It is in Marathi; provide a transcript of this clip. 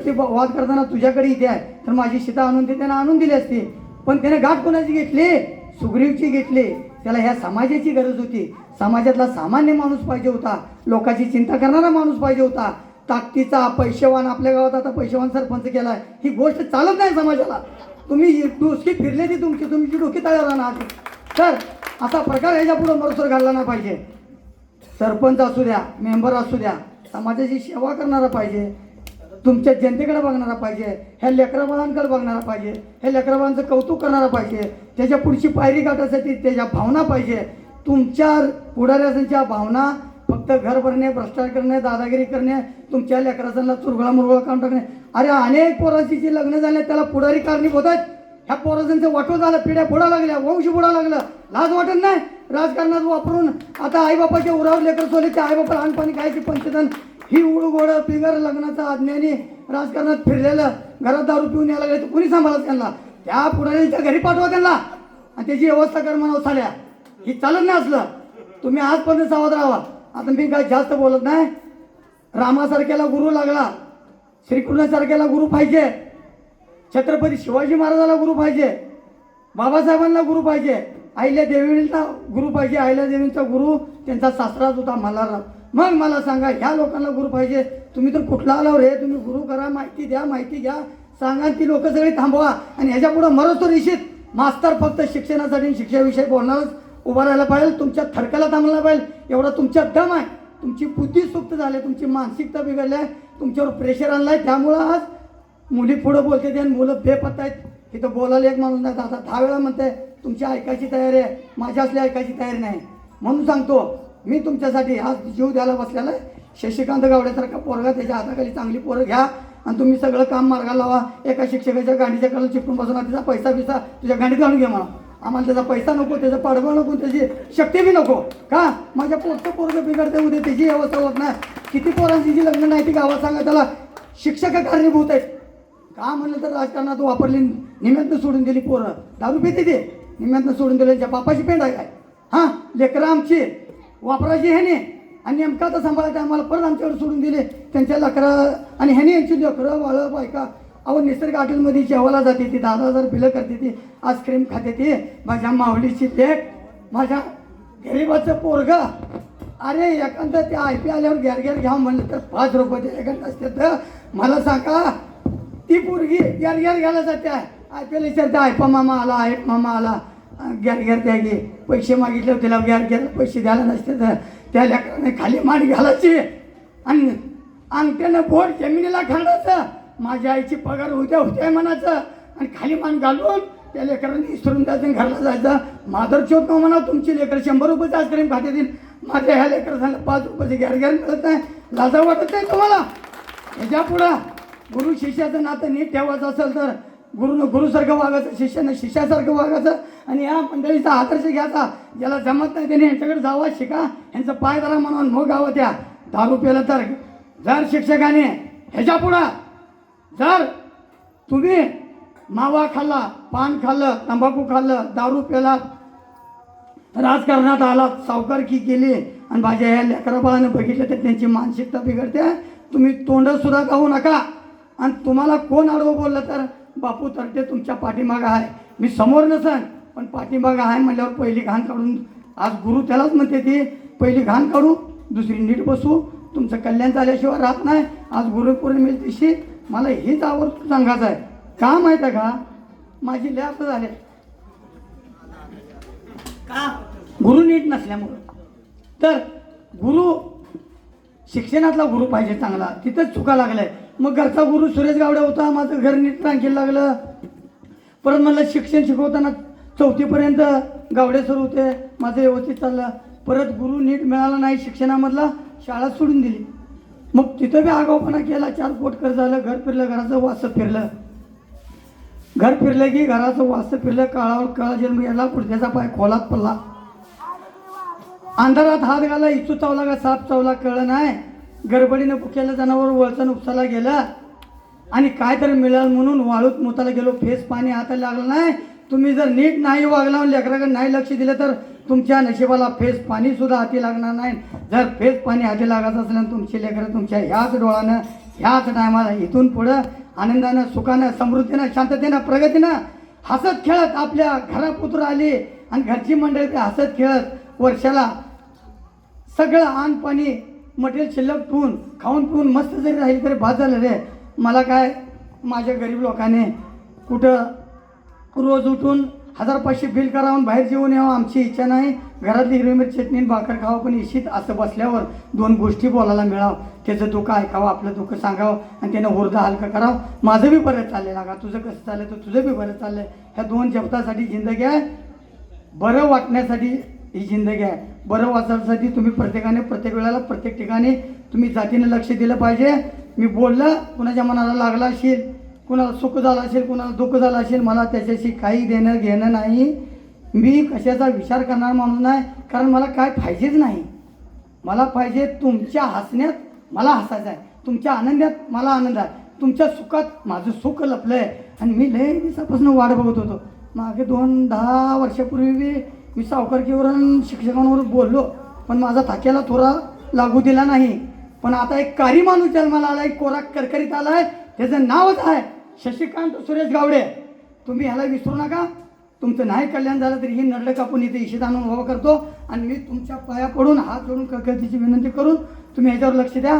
ते वाद करताना तुझ्याकडे इथे आहे तर माझी सीता आणून दे, त्यानं आणून दिली असती. पण त्याने गाठ कोणाची घेतली? सुग्रीवची घेतली. त्याला ह्या समाजाची गरज होती. समाजातला सामान्य माणूस पाहिजे होता, लोकांची चिंता करणारा माणूस पाहिजे होता. ताकदीचा पैसेवान आपल्या गावात आता पैसेवान सरपंच केलाय, ही गोष्ट चालत नाही समाजाला. तुम्ही डोसकी फिरले ती तुमची डोकी तळ्यावर राहणार. तर असा प्रकार ह्याच्या पुढे मरसोर घालला नाही पाहिजे. सरपंच असू द्या, मेंबर असू द्या, समाजाची सेवा करणारा पाहिजे, तुमच्या जनतेकडे बघणारा पाहिजे, ह्या लेकराबाळांकडे बघणारा पाहिजे, ह्या लेकराबाळांचं कौतुक करणारा पाहिजे, त्याच्या पुढची पायरी गाठण्यासाठी त्याच्या भावना पाहिजे. तुमच्या पुढाऱ्यांच्या भावना फक्त घर भरणे, भ्रष्टाचार करणे, दादागिरी करणे, तुमच्या लेकरांना चुरगळा मुरगळा काढून टाकणे. अरे अनेक पोरांची जी लग्न झाले त्याला पुढारी कारणीभूत आहेत. ह्या पोरांचं वाटो झालं, पिढ्या बुडा लागल्या, वंश बुडा लागलं. लाज वाटत नाही राजकारणात वापरून. आता आईबापाच्या उरावर लेकर सोले, त्या आईबापा लहानपणी खायची पंचधन, ही उळगोड बिगर लग्नाचा अज्ञानी राजकारणात फिरलेलं, घरात दारू पिऊन यायला लागले तर कुणी सांभाळत त्यांना? त्या पुढाऱ्यांच्या घरी पाठवा त्यांना आणि त्याची व्यवस्था कर म्हणावं. साल्या ही चालत नाही असलं. तुम्ही आजपर्यंत सावध राहा. आता मी काय जास्त बोलत नाही. रामासारख्याला गुरु लागला, श्रीकृष्णासारख्याला गुरु पाहिजे, छत्रपती शिवाजी महाराजाला गुरु पाहिजे, बाबासाहेबांना गुरु पाहिजे, अहिल्या देवींना गुरु पाहिजे. अहिल्या देवींचा गुरु त्यांचा सासराच होता मल्हारराव. मग मला सांगा ह्या लोकांना गुरु पाहिजे. तुम्ही तर कुठला आला रे? तुम्ही गुरु करा, माहिती द्या, माहिती घ्या, सांगा, ती लोक सगळी थांबवा आणि ह्याच्या पुढे मरतो निश्चित. मास्तर फक्त शिक्षणासाठी शिक्षणाविषयी बोलणारच उभा राहायला पाहिजे, तुमच्या थडक्याला थांबला पाहिजे. एवढा तुमच्या दम आहे. तुमची बुद्धी सुप्त झाली, तुमची मानसिकता बिघडली आहे, तुमच्यावर प्रेशर आणलाय. त्यामुळं आज मुली पुढं बोलते आणि मुलं बेपत्ता आहेत. इथं बोलायला एक माणूस नाही, आता 10 वेळा म्हणते तुमची ऐकायची तयारी आहे, माझ्या असली ऐकायची तयारी नाही. म्हणून सांगतो मी तुमच्यासाठी आज जीव द्यायला बसलेला आहे. शशिकांत गावड्यासारखा पोरगा, त्याच्या हाताखाली चांगली पोरं घ्या आणि तुम्ही सगळं काम मार्गाला लावा. एका शिक्षकाच्या गाडीच्या कडेला चिपटून बसून त्याचा पैसा बिसा तुझ्या गाडीत घालून घे म्हणा. आम्हाला त्याचा पैसा नको, त्याचं पाडबळ नको, त्याची शक्ती बी नको. का? माझ्या पोटचं पोरगं बिघडते उद्या, त्याची अवस्था होत नाही. किती पोरांची जी लग्न नाही ती गावात सांगा, त्याला शिक्षक कारणीभूत आहेत. का म्हणलं तर राजकारणात वापरली, निम्यातनं सोडून दिली पोरं. दारू पिते ते निम्यातनं सोडून दिले. त्यांच्या बापाची पेंड आहे काय? हां, लेकरं आमची वापरायची ह्याने आणि नेमका आता सांभाळायचं आम्हाला परत आमच्यावर सोडून दिले. त्यांच्या लेकरं आणि ह्याने यांची लेकरं वाळं बायका. अहो निसर्ग हॉटेलमध्ये जेवायला जाते ती, 10,000 बिलं करते ती, आईस्क्रीम खाते ती. माझ्या माऊलीची लेक, माझ्या गरीबाचं पोरगं. अरे एखादं ते IPL आल्यावर गॅरगॅर घ्या म्हणलं तर 5 रुपये एखादं असते. तर मला सांगा ती पोरगी गॅरगॅर घ्यायला जाते. IPL विचारते, आयपा मामा आला, आयप मामा आला, गॅरगॅर द्या गे. पैसे मागितले त्याला गॅरगॅर पैसे द्यायला नसते तर त्या लेकराने खाली मान घालायची आणि अंगठ्यानं बोट जमिनीला खांडायचं. माझ्या आईची पगार होत्या म्हणायचं आणि खाली मान घालून त्या लेकरांनी इसरून द्यायचं, घरला जायचं. मादर चोत न म्हणा, तुमची लेकर 100 रुपयाचं आईस्क्रीम खाते देईल, माझ्या ह्या लेकर झालं 5 रुपयाचे गॅरगॅर मिळत नाही. लाजा वाटत नाही तुम्हाला? ह्याच्या पुढं गुरु शिष्याचं नातं नीट ठेवायचं असेल तर गुरुसारखं वागायचं, शिष्यानं शिष्यासारखं वागायचं आणि या मंडळीचा आदर्श घ्यायचा. ज्याला जमत नाही त्याने यांच्याकडे जावा, शिका, यांचं पाय धरा म्हणून मग गावात या. दारू प्यायला तर जर शिक्षकाने ह्याच्या पुढं जर तुम्ही मावा खाल्ला, पान खाल्लं, तंबाखू खाल्लं, दारू प्याला, राजकारणात आलात, सावकारकी केली आणि माझ्या ह्या लेकराबाळानं बघितलं तर त्यांची मानसिकता बिघडते. तुम्ही तोंडसुद्धा खाऊ नका. आणि तुम्हाला कोण आडवं बोललं तर बापू तरटे तुमच्या पाठीमागं आहे. मी समोर नसन पण पाठीमागं आहे म्हणल्यावर पहिली घाण काढून, आज गुरु त्यालाच म्हणते ती, पहिली घाण काढू, दुसरी नीट बसू. तुमचं कल्याण झाल्याशिवाय राहत नाही. आज गुरुपौर्णिमे दिवशी मला हेच आवर्जून सांगायचं आहे. का माहीत आहे का? माझी लॅब झाले का? गुरु नीट नसल्यामुळं. तर गुरु शिक्षणातला गुरु पाहिजे चांगला, तिथंच चुका लागलाय. मग घरचा गुरु सुरेश गावडे होता, माझं घर नीट रांगेला लागलं. परत मला शिक्षण शिकवताना 4थीपर्यंत गावडे सर होते, माझं व्यवस्थित चाललं. परत गुरु नीट मिळाला नाही शिक्षणामधला, शाळा सोडून दिली. मग तिथं बी आगाऊपणा केला, 4 पोट कर झालं, घर फिरलं, घराचं वास फिरलं, घर फिरलं की घराचं वास फिरलं, काळावर काळा जन्म गेला, पुढच्याचा पाय खोलात पडला. अंधारात हात घाला, इचू चावला का साप चावला कळलं नाही. गडबडीनं भुकेलं जनावर वळचं उपसाला गेलं आणि काय तरी मिळालं म्हणून वाळूत मुताला गेलो. फेस पाणी हाताला लागलं नाही. तुम्ही जर नीट नाही वागला, लेकराकडे नाही लक्ष दिलं तर तुमच्या नशिबाला फेस पाणी सुद्धा हाती लागणार नाही. जर फेस पाणी हाती लागायचं असलं तुमची लेकरं तुमच्या ह्याच डोळ्यानं ह्याच टायमाला इथून पुढं आनंदानं सुखानं समृद्धीनं शांततेनं प्रगतीनं हसत खेळत आपल्या घरापुत्र आली आणि घरची मंडळी ते हसत खेळत वर्षाला सगळं आणपाणी मटेरियल शिल्लक ठेवून खाऊन पिऊन मस्त जरी राहील तरी बाद झालं रे. मला काय माझ्या गरीब लोकांनी कुठं रोज उठून 1500 बिल करावून बाहेर जेवून यावं आमची इच्छा नाही. घरातली हिरवी मिरची चटणी आणि भाकर खावं, पण इशित असं बसल्यावर 2 गोष्टी बोलायला मिळावं. त्याचं दुःख ऐकावं, आपलं दुःख सांगावं आणि त्यानं हुरदा हलका करावं. माझं बी बरं चाललंय लागा, तुझं कसं चाललंय तर तुझं बी बरं चाललंय. ह्या 2 शब्दासाठी जिंदगी आहे. बरं वाटण्यासाठी ही जिंदगी आहे. बरं वाचण्यासाठी तुम्ही प्रत्येकाने प्रत्येक वेळेला प्रत्येक ठिकाणी तुम्ही जातीनं लक्ष दिलं पाहिजे. मी बोललं कुणाच्या मनाला लागला असेल, कुणाला सुख झालं असेल, कुणाला दुःख झालं असेल, मला त्याच्याशी काही देणं घेणं नाही. मी कशाचा विचार करणार माणूस नाही, कारण मला काय पाहिजेच नाही. मला पाहिजे तुमच्या हसण्यात मला हसायचं आहे, तुमच्या आनंदात मला आनंद आहे, तुमच्या सुखात माझं सुख लपलं आहे. आणि मी लय दिवसापासून वाट बघत होतो. मागे 10 वर्षापूर्वी मी सावकारकीवरून शिक्षकांवर बोललो, पण माझा थाक्याला थोडा लागू दिला नाही. पण आता एक कारी माणूस जन्माला आला, एक कोरा करकरीत आला आहे, त्याचं नावच आहे शशिकांत सुरेश गावडे. तुम्ही ह्याला विसरू नका. तुमचं नाही कल्याण झालं तरी ही नरडं कापून इथे इशित आणून उभा करतो आणि मी तुमच्या पाया पडून हात जोडून कळकळीची विनंती करून तुम्ही ह्याच्यावर लक्ष द्या.